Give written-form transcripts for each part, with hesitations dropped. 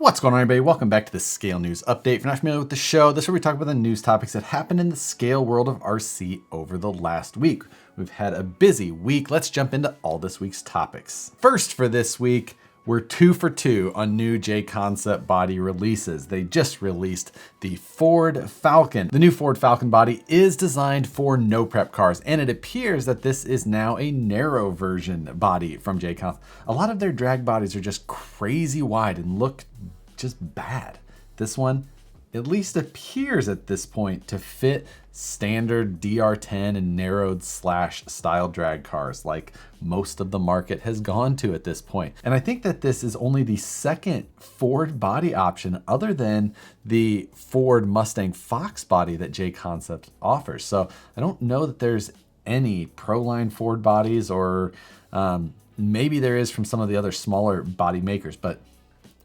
What's going on, everybody? Welcome back to the Scale News Update. If you're not familiar with the show, this is where we talk about the news topics that happened in the scale world of RC over the last week. We've had a busy week. Let's jump into all this week's topics. First for this week, we're 2 for 2 on new J-Concept body releases. They just released the Ford Falcon. The new Ford Falcon body is designed for no prep cars, and it appears that this is now a narrow version body from J-Concept. A lot of their drag bodies are just crazy wide and look just bad. This one at least appears at this point to fit standard DR10 and narrowed slash style drag cars like most of the market has gone to at this point. And I think that this is only the second Ford body option other than the Ford Mustang Fox body that J-Concept offers. So I don't know that there's any Proline Ford bodies, or maybe there is from some of the other smaller body makers, but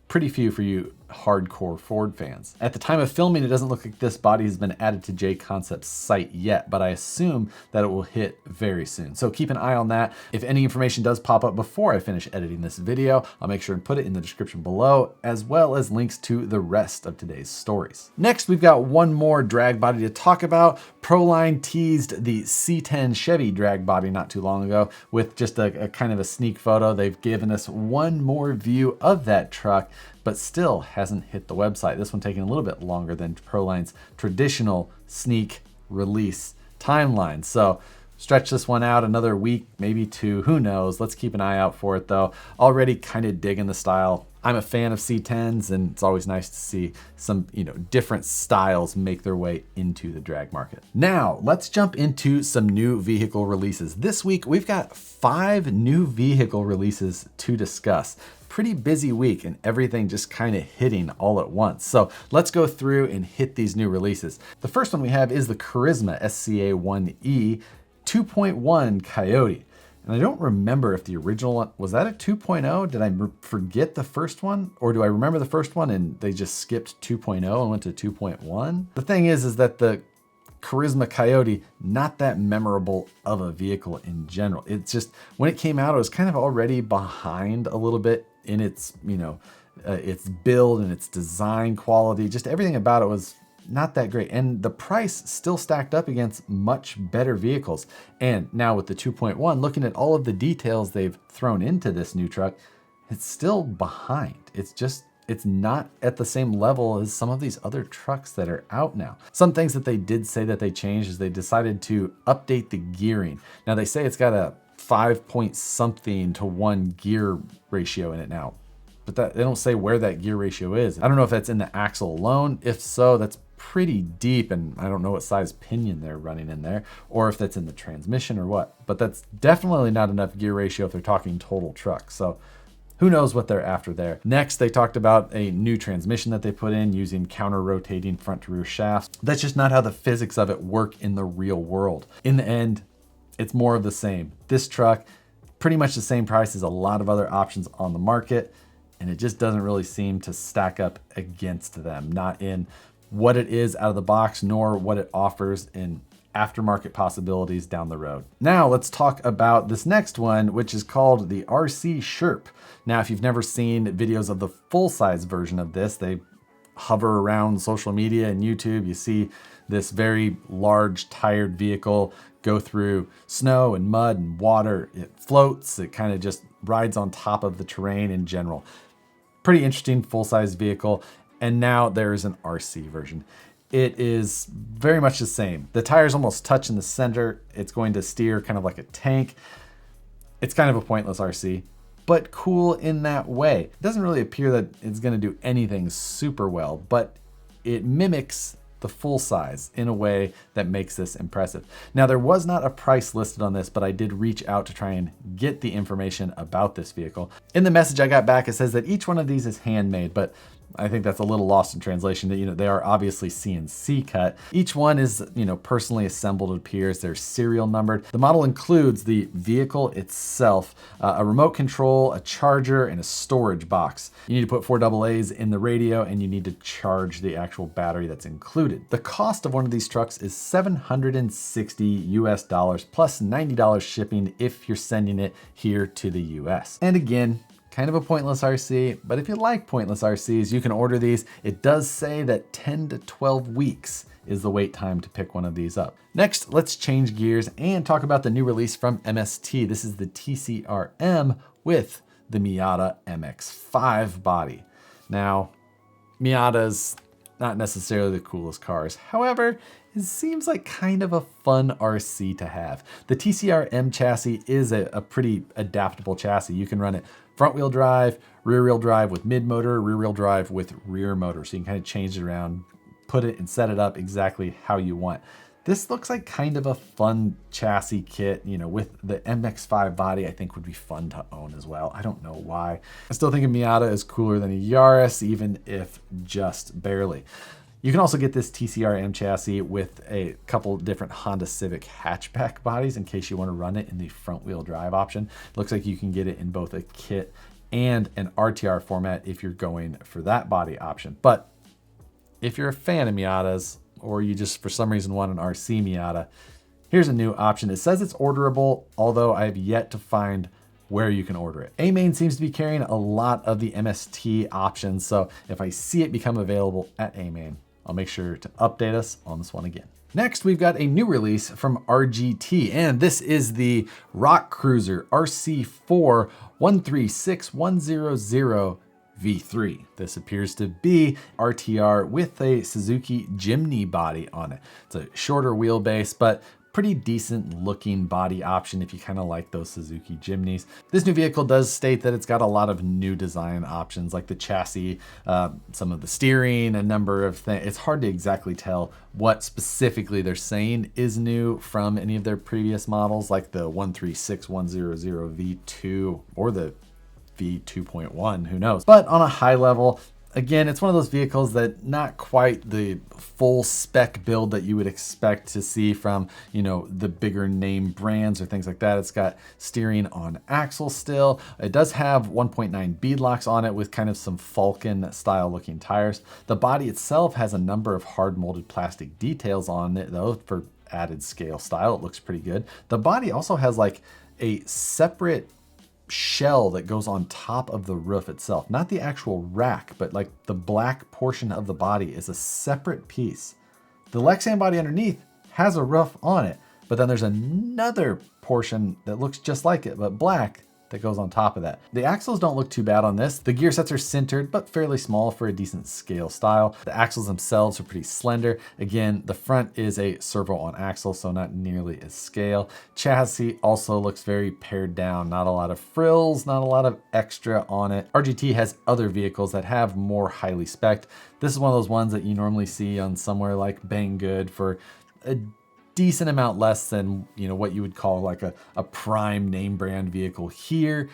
pretty few for you hardcore Ford fans. At the time of filming, it doesn't look like this body has been added to J-Concept's site yet, but I assume that it will hit very soon. So keep an eye on that. If any information does pop up before I finish editing this video, I'll make sure and put it in the description below, as well as links to the rest of today's stories. Next, we've got one more drag body to talk about. Proline teased the C10 Chevy drag body not too long ago with just a kind of a sneak photo. They've given us one more view of that truck, but still hasn't hit the website. This one taking a little bit longer than Proline's traditional sneak release timeline. So stretch this one out another week, maybe two, who knows. Let's keep an eye out for it though. Already kind of digging the style. I'm a fan of C10s, and it's always nice to see some, different styles make their way into the drag market. Now, let's jump into some new vehicle releases. This week, we've got 5 new vehicle releases to discuss. Pretty busy week, and everything just kind of hitting all at once. So let's go through and hit these new releases. The first one we have is the Charisma SCA1E 2.1 Coyote. And I don't remember if the original one, was that a 2.0? Did I forget the first one? Or do I remember the first one and they just skipped 2.0 and went to 2.1? The thing is that the Charisma Coyote, not that memorable of a vehicle in general. It's just, when it came out, it was kind of already behind a little bit in its, its build and its design quality. Just everything about it was not that great. And the price still stacked up against much better vehicles. And now with the 2.1, looking at all of the details they've thrown into this new truck, it's still behind. It's not at the same level as some of these other trucks that are out now. Some things that they did say that they changed is they decided to update the gearing. Now they say it's got a 5 point something to 1 gear ratio in it now, but they don't say where that gear ratio is. I don't know if that's in the axle alone. If so, that's pretty deep, and I don't know what size pinion they're running in there, or if that's in the transmission or what, but that's definitely not enough gear ratio if they're talking total truck. So who knows what they're after there. Next, they talked about a new transmission that they put in using counter-rotating front to rear shafts. That's just not how the physics of it work in the real world. In the end, it's more of the same. This truck, pretty much the same price as a lot of other options on the market, and it just doesn't really seem to stack up against them, not in what it is out of the box, nor what it offers in aftermarket possibilities down the road. Now let's talk about this next one, which is called the RC Sherp. Now, if you've never seen videos of the full-size version of this, they hover around social media and YouTube. You see this very large tired vehicle go through snow and mud and water. It floats, it kind of just rides on top of the terrain in general. Pretty interesting full-size vehicle. And now there's an RC version. It is very much the same. The tires almost touch in the center. It's going to steer kind of like a tank. It's kind of a pointless RC, but cool in that way. It doesn't really appear that it's going to do anything super well, but it mimics the full size in a way that makes this impressive. Now, there was not a price listed on this, but I did reach out to try and get the information about this vehicle. In the message I got back, it says that each one of these is handmade, but I think that's a little lost in translation, that, they are obviously CNC cut. Each one is, personally assembled, it appears. They're serial numbered. The model includes the vehicle itself, a remote control, a charger, and a storage box. You need to put 4 AA's in the radio, and you need to charge the actual battery that's included. The cost of one of these trucks is $760 US plus $90 shipping if you're sending it here to the US. And again, kind of a pointless RC, but if you like pointless RCs, you can order these. It does say that 10 to 12 weeks is the wait time to pick one of these up. Next, let's change gears and talk about the new release from MST. This is the TCRM with the Miata MX-5 body. Now, Miata's not necessarily the coolest cars. However, it seems like kind of a fun RC to have. The TCRM chassis is a pretty adaptable chassis. You can run it front wheel drive, rear wheel drive with mid motor, rear wheel drive with rear motor. So you can kind of change it around, put it and set it up exactly how you want. This looks like kind of a fun chassis kit, you know, with the MX-5 body. I think would be fun to own as well. I don't know why. I still think a Miata is cooler than a Yaris, even if just barely. You can also get this TCRM chassis with a couple different Honda Civic hatchback bodies in case you want to run it in the front wheel drive option. It looks like you can get it in both a kit and an RTR format if you're going for that body option. But if you're a fan of Miatas, or you just for some reason want an RC Miata, here's a new option. It says it's orderable, although I have yet to find where you can order it. AMain seems to be carrying a lot of the MST options, so if I see it become available at AMain, I'll make sure to update us on this one again. Next, we've got a new release from RGT, and this is the Rock Cruiser RC4 136100 V3. This appears to be RTR with a Suzuki Jimny body on it. It's a shorter wheelbase, but pretty decent looking body option if you kind of like those Suzuki Jimnys. This new vehicle does state that it's got a lot of new design options like the chassis, some of the steering, a number of things. It's hard to exactly tell what specifically they're saying is new from any of their previous models like the 136100 V2 or the V2.1, who knows? But on a high level, again, it's one of those vehicles that not quite the full spec build that you would expect to see from, you know, the bigger name brands or things like that. It's got steering on axle still. It does have 1.9 beadlocks on it with kind of some Falcon style looking tires. The body itself has a number of hard molded plastic details on it though for added scale style. It looks pretty good. The body also has like a separate shell that goes on top of the roof itself, not the actual rack, but like the black portion of the body is a separate piece. The Lexan body underneath has a roof on it, but then there's another portion that looks just like it, but black, that goes on top of that. The axles don't look too bad on this. The gear sets are sintered, but fairly small for a decent scale style. The axles themselves are pretty slender. Again, the front is a servo on axle, so not nearly as scale. Chassis also looks very pared down. Not a lot of frills, not a lot of extra on it. RGT has other vehicles that have more highly spec'd. This is one of those ones that you normally see on somewhere like Banggood for a decent amount less than, you know, what you would call like a prime name brand vehicle here.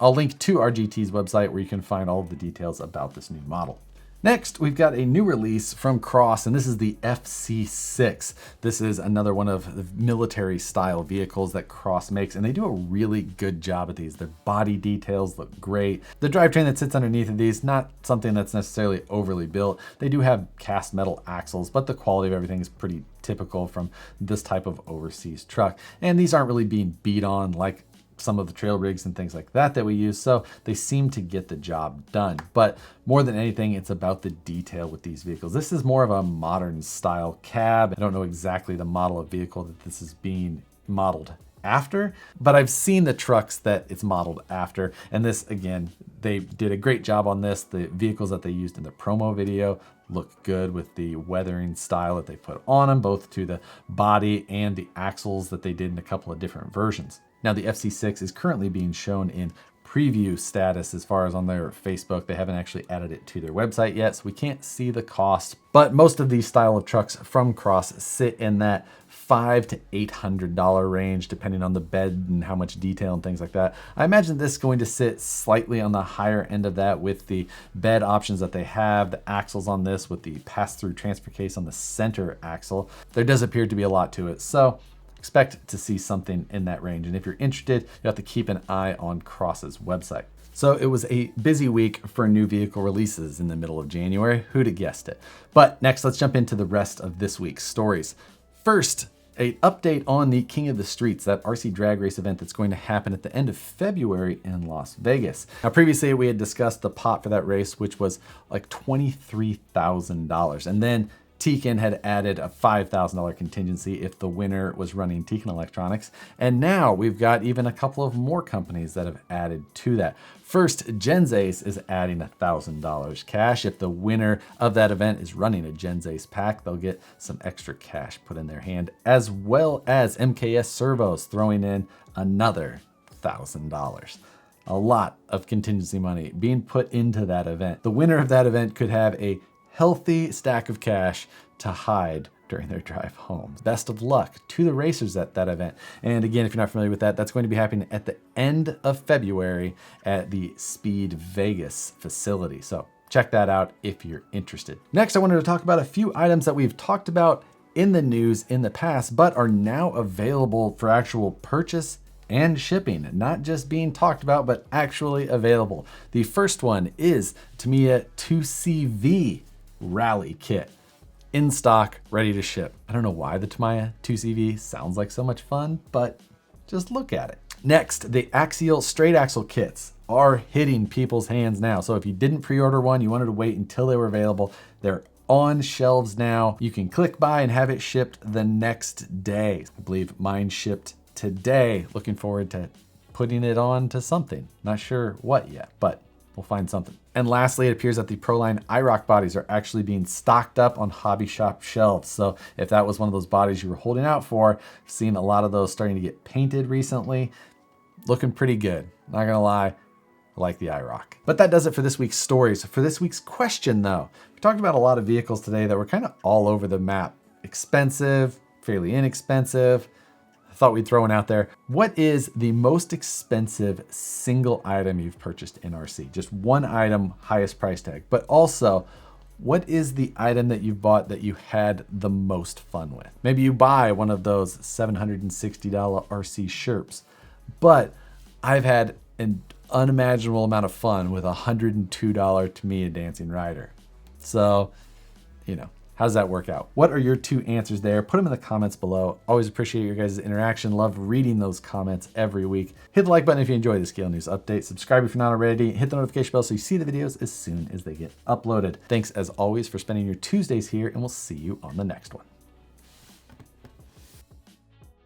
I'll link to RGT's website where you can find all of the details about this new model. Next, we've got a new release from Cross, and this is the FC6. This is another one of the military style vehicles that Cross makes, and they do a really good job at these. Their body details look great. The drivetrain that sits underneath of these, not something that's necessarily overly built. They do have cast metal axles, but the quality of everything is pretty typical from this type of overseas truck. And these aren't really being beat on like some of the trail rigs and things like that we use, so they seem to get the job done. But more than anything, it's about the detail with these vehicles. This is more of a modern style cab. I don't know exactly the model of vehicle that this is being modeled after, but I've seen the trucks that it's modeled after, and this, again, they did a great job on this. The vehicles that they used in the promo video look good with the weathering style that they put on them, both to the body and the axles that they did in a couple of different versions. Now, the FC6 is currently being shown in preview status as far as on their Facebook. They haven't actually added it to their website yet, so we can't see the cost. But most of these style of trucks from Cross sit in that $500 to $800 range, depending on the bed and how much detail and things like that. I imagine this is going to sit slightly on the higher end of that with the bed options that they have, the axles on this with the pass-through transfer case on the center axle. There does appear to be a lot to it, so expect to see something in that range. And if you're interested, you have to keep an eye on Cross's website. So it was a busy week for new vehicle releases in the middle of January. Who'd have guessed it? But next, let's jump into the rest of this week's stories. First, An update on the King of the Streets, that RC drag race event that's going to happen at the end of February in Las Vegas. Now, previously we had discussed the pot for that race, which was like $23,000. And then Tekin had added a $5,000 contingency if the winner was running Tekin Electronics. And now we've got even a couple of more companies that have added to that. First, Gensace is adding $1,000 cash. If the winner of that event is running a Gensace pack, they'll get some extra cash put in their hand, as well as MKS Servos throwing in another $1,000. A lot of contingency money being put into that event. The winner of that event could have a healthy stack of cash to hide during their drive home. Best of luck to the racers at that event. And again, if you're not familiar with that, that's going to be happening at the end of February at the Speed Vegas facility. So check that out if you're interested. Next, I wanted to talk about a few items that we've talked about in the news in the past, but are now available for actual purchase and shipping, not just being talked about, but actually available. The first one is Tamiya 2CV Rally Kit. In stock, ready to ship. I don't know why the Tamiya 2CV sounds like so much fun, but just look at it. Next, the Axial straight axle kits are hitting people's hands now. So if you didn't pre-order one, you wanted to wait until they were available, they're on shelves now. You can click buy and have it shipped the next day. I believe mine shipped today. Looking forward to putting it on to something. Not sure what yet, but we'll find something. And lastly, it appears that the Proline IROC bodies are actually being stocked up on hobby shop shelves. So if that was one of those bodies you were holding out for, I've seen a lot of those starting to get painted recently. Looking pretty good. Not gonna lie, I like the IROC. But that does it for this week's stories. For this week's question though, we talked about a lot of vehicles today that were kind of all over the map. Expensive, fairly inexpensive. I thought we'd throw one out there. What is the most expensive single item you've purchased in RC? Just one item, highest price tag. But also, what is the item that you've bought that you had the most fun with? Maybe you buy one of those $760 RC Sherps, but I've had an unimaginable amount of fun with a $102 Tamiya Dancing Rider. So, you know, how does that work out? What are your two answers there? Put them in the comments below. Always appreciate your guys' interaction. Love reading those comments every week. Hit the like button if you enjoy the Scale News update. Subscribe if you're not already. Hit the notification bell so you see the videos as soon as they get uploaded. Thanks as always for spending your Tuesdays here, and we'll see you on the next one.